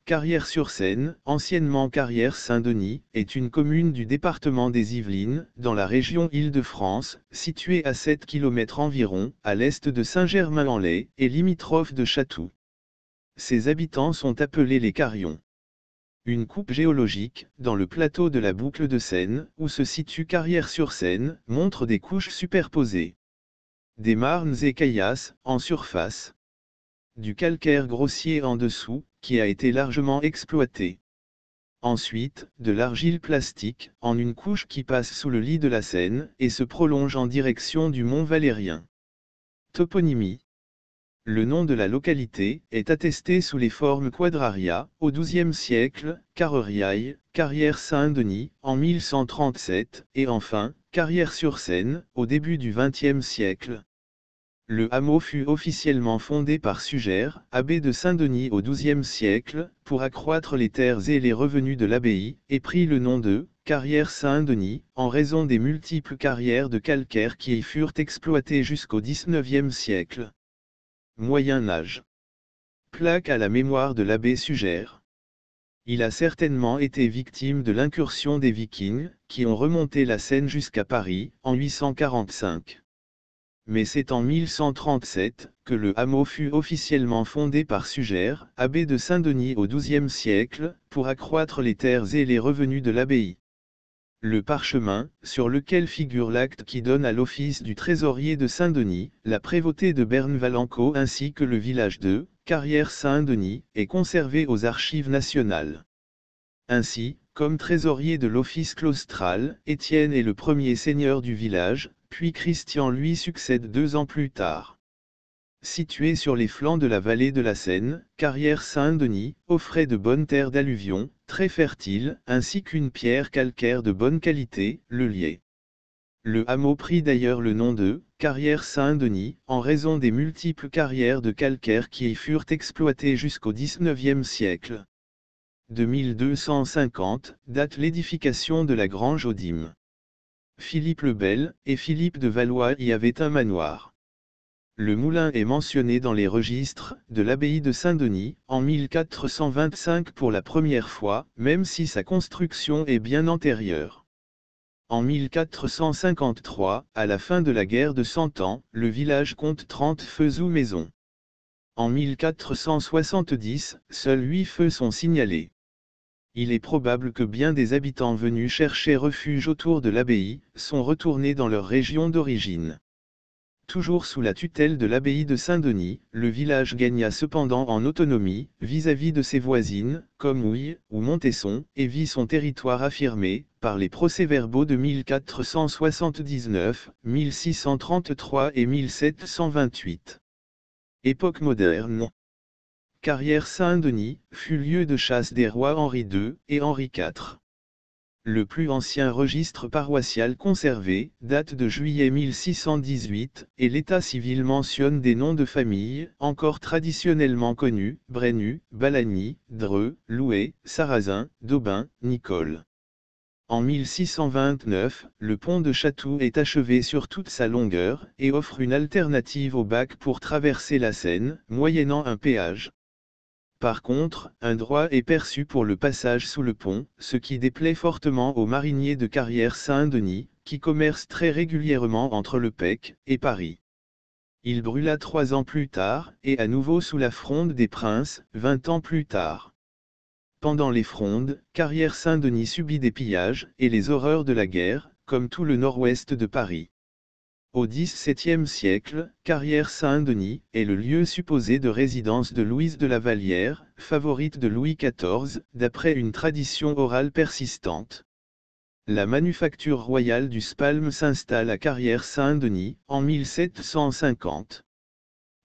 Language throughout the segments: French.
Carrières-sur-Seine, anciennement Carrières-Saint-Denis, est une commune du département des Yvelines, dans la région Île-de-France, située à 7 km environ, à l'est de Saint-Germain-en-Laye, et limitrophe de Chatou. Ses habitants sont appelés les Carions. Une coupe géologique, dans le plateau de la boucle de Seine, où se situe Carrières-sur-Seine, montre des couches superposées. Des marnes et caillasses, en surface. Du calcaire grossier en dessous, qui a été largement exploité. Ensuite, de l'argile plastique, en une couche qui passe sous le lit de la Seine, et se prolonge en direction du mont Valérien. Toponymie. Le nom de la localité est attesté sous les formes quadraria, au XIIe siècle, Carreriaille, Carrière-Saint-Denis, en 1137, et enfin, Carrières-sur-Seine, au début du XXe siècle. Le hameau fut officiellement fondé par Sugère, abbé de Saint-Denis au XIIe siècle, pour accroître les terres et les revenus de l'abbaye, et prit le nom de Carrière-Saint-Denis, en raison des multiples carrières de calcaire qui y furent exploitées jusqu'au XIXe siècle. Moyen Âge. Plaque à la mémoire de l'abbé Sugère. Il a certainement été victime de l'incursion des Vikings, qui ont remonté la Seine jusqu'à Paris, en 845. Mais c'est en 1137 que le hameau fut officiellement fondé par Sugère, abbé de Saint-Denis au XIIe siècle, pour accroître les terres et les revenus de l'abbaye. Le parchemin, sur lequel figure l'acte qui donne à l'office du trésorier de Saint-Denis, la prévôté de Berne-Valencourt ainsi que le village de Carrière-Saint-Denis, est conservé aux Archives nationales. Ainsi, comme trésorier de l'office claustral, Étienne est le premier seigneur du village, puis Christian lui succède 2 ans plus tard. Situé sur les flancs de la vallée de la Seine, Carrière-Saint-Denis offrait de bonnes terres d'alluvion, très fertiles, ainsi qu'une pierre calcaire de bonne qualité, le liais. Le hameau prit d'ailleurs le nom de Carrière-Saint-Denis, en raison des multiples carrières de calcaire qui y furent exploitées jusqu'au XIXe siècle. De 1250, date l'édification de la grange aux Dîmes. Philippe le Bel et Philippe de Valois y avaient un manoir. Le moulin est mentionné dans les registres de l'abbaye de Saint-Denis, en 1425 pour la première fois, même si sa construction est bien antérieure. En 1453, à la fin de la guerre de Cent Ans, le village compte 30 feux ou maisons. En 1470, seuls 8 feux sont signalés. Il est probable que bien des habitants venus chercher refuge autour de l'abbaye, sont retournés dans leur région d'origine. Toujours sous la tutelle de l'abbaye de Saint-Denis, le village gagna cependant en autonomie, vis-à-vis de ses voisines, comme Houille, ou Montesson, et vit son territoire affirmé, par les procès-verbaux de 1479, 1633 et 1728. Époque moderne. Carrière-Saint-Denis fut lieu de chasse des rois Henri II et Henri IV. Le plus ancien registre paroissial conservé date de juillet 1618, et l'état civil mentionne des noms de famille encore traditionnellement connus: Brenu, Balagny, Dreux, Louet, Sarrazin, Daubin, Nicole. En 1629, le pont de Chatou est achevé sur toute sa longueur, et offre une alternative au bac pour traverser la Seine, moyennant un péage. Par contre, un droit est perçu pour le passage sous le pont, ce qui déplaît fortement aux mariniers de Carrière-Saint-Denis, qui commercent très régulièrement entre Le Pec et Paris. Il brûla 3 ans plus tard, et à nouveau sous la Fronde des Princes, 20 ans plus tard. Pendant les frondes, Carrière-Saint-Denis subit des pillages et les horreurs de la guerre, comme tout le nord-ouest de Paris. Au XVIIe siècle, Carrière-Saint-Denis est le lieu supposé de résidence de Louise de la Vallière, favorite de Louis XIV, d'après une tradition orale persistante. La manufacture royale du spalm s'installe à Carrière-Saint-Denis, en 1750.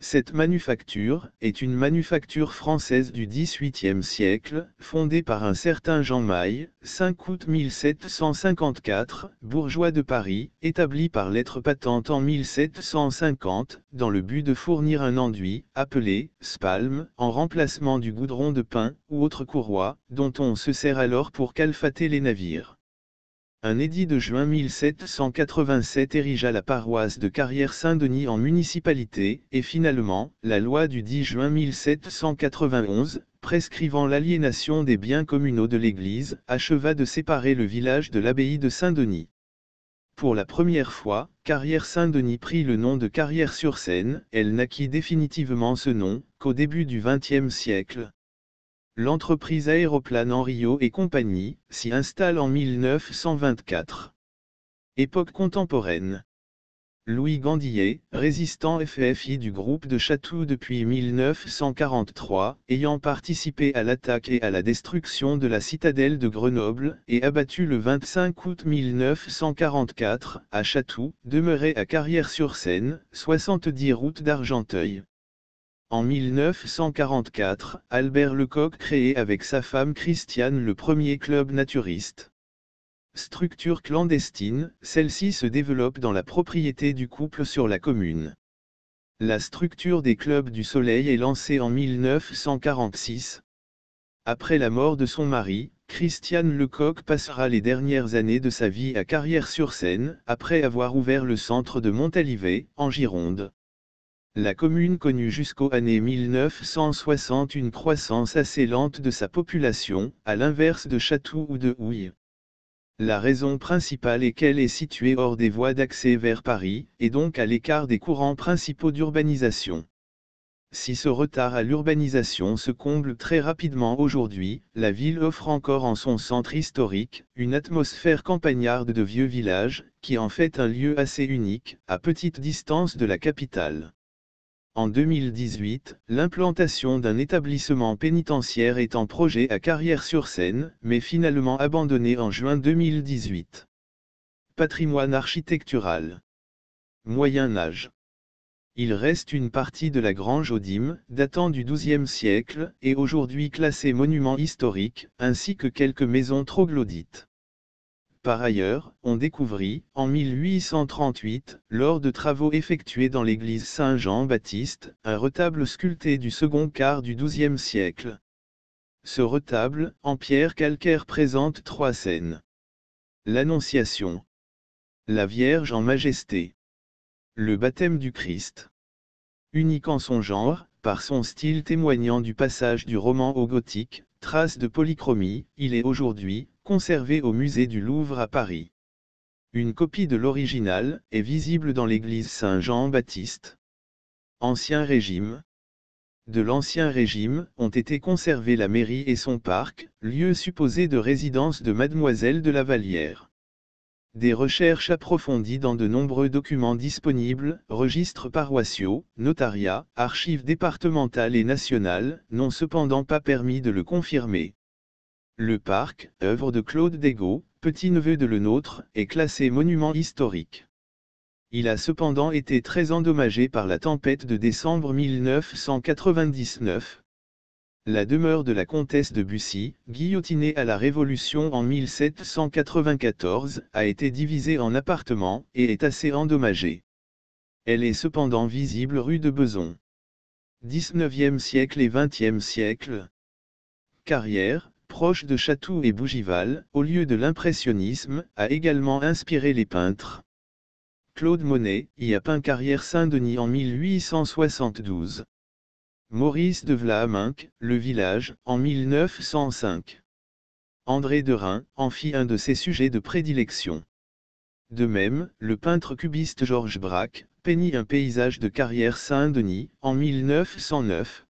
Cette manufacture est une manufacture française du XVIIIe siècle, fondée par un certain Jean Maille, 5 août 1754, bourgeois de Paris, établi par lettre patente en 1750, dans le but de fournir un enduit, appelé spalm, en remplacement du goudron de pin, ou autre courroie, dont on se sert alors pour calfater les navires. Un édit de juin 1787 érigea la paroisse de Carrière-Saint-Denis en municipalité, et finalement, la loi du 10 juin 1791, prescrivant l'aliénation des biens communaux de l'Église, acheva de séparer le village de l'abbaye de Saint-Denis. Pour la première fois, Carrière-Saint-Denis prit le nom de Carrière-sur-Seine, elle n'acquit définitivement ce nom qu'au début du XXe siècle. L'entreprise Aéroplane Henriot et compagnie s'y installe en 1924. Époque contemporaine. Louis Gandillet, résistant FFI du groupe de Chatou depuis 1943, ayant participé à l'attaque et à la destruction de la citadelle de Grenoble, et abattu le 25 août 1944, à Chatou, demeurait à Carrière-sur-Seine, 70 route d'Argenteuil. En 1944, Albert Lecoq crée avec sa femme Christiane le premier club naturiste. Structure clandestine, celle-ci se développe dans la propriété du couple sur la commune. La structure des clubs du Soleil est lancée en 1946. Après la mort de son mari, Christiane Lecoq passera les dernières années de sa vie à Carrière-sur-Seine, après avoir ouvert le centre de Montalivet, en Gironde. La commune connut jusqu'aux années 1960 une croissance assez lente de sa population, à l'inverse de Chatou ou de Houille. La raison principale est qu'elle est située hors des voies d'accès vers Paris, et donc à l'écart des courants principaux d'urbanisation. Si ce retard à l'urbanisation se comble très rapidement aujourd'hui, la ville offre encore en son centre historique, une atmosphère campagnarde de vieux villages, qui en fait un lieu assez unique, à petite distance de la capitale. En 2018, l'implantation d'un établissement pénitentiaire est en projet à Carrière-sur-Seine, mais finalement abandonné en juin 2018. Patrimoine architectural. Moyen Âge. Il reste une partie de la grange aux Dîmes, datant du XIIe siècle, et aujourd'hui classée monument historique, ainsi que quelques maisons troglodytes. Par ailleurs, on découvrit, en 1838, lors de travaux effectués dans l'église Saint-Jean-Baptiste, un retable sculpté du second quart du XIIe siècle. Ce retable, en pierre calcaire, présente 3 scènes. L'Annonciation. La Vierge en majesté. Le baptême du Christ. Unique en son genre, par son style témoignant du passage du roman au gothique, trace de polychromie, il est aujourd'hui conservé au musée du Louvre à Paris. Une copie de l'original est visible dans l'église Saint-Jean-Baptiste. Ancien Régime. De l'Ancien Régime ont été conservés la mairie et son parc, lieu supposé de résidence de Mademoiselle de la Vallière. Des recherches approfondies dans de nombreux documents disponibles, registres paroissiaux, notariats, archives départementales et nationales, n'ont cependant pas permis de le confirmer. Le parc, œuvre de Claude Desgaux, petit-neveu de Lenôtre, est classé monument historique. Il a cependant été très endommagé par la tempête de décembre 1999. La demeure de la comtesse de Bussy, guillotinée à la Révolution en 1794, a été divisée en appartements, et est assez endommagée. Elle est cependant visible rue de Beson. 19e siècle et 20e siècle. Carrière, proche de Chatou et Bougival, au lieu de l'impressionnisme, a également inspiré les peintres. Claude Monet y a peint Carrière-Saint-Denis en 1872. Maurice de Vlaminck, Le Village, en 1905. André Derain en fit un de ses sujets de prédilection. De même, le peintre cubiste Georges Braque peignit un paysage de Carrière-Saint-Denis, en 1909.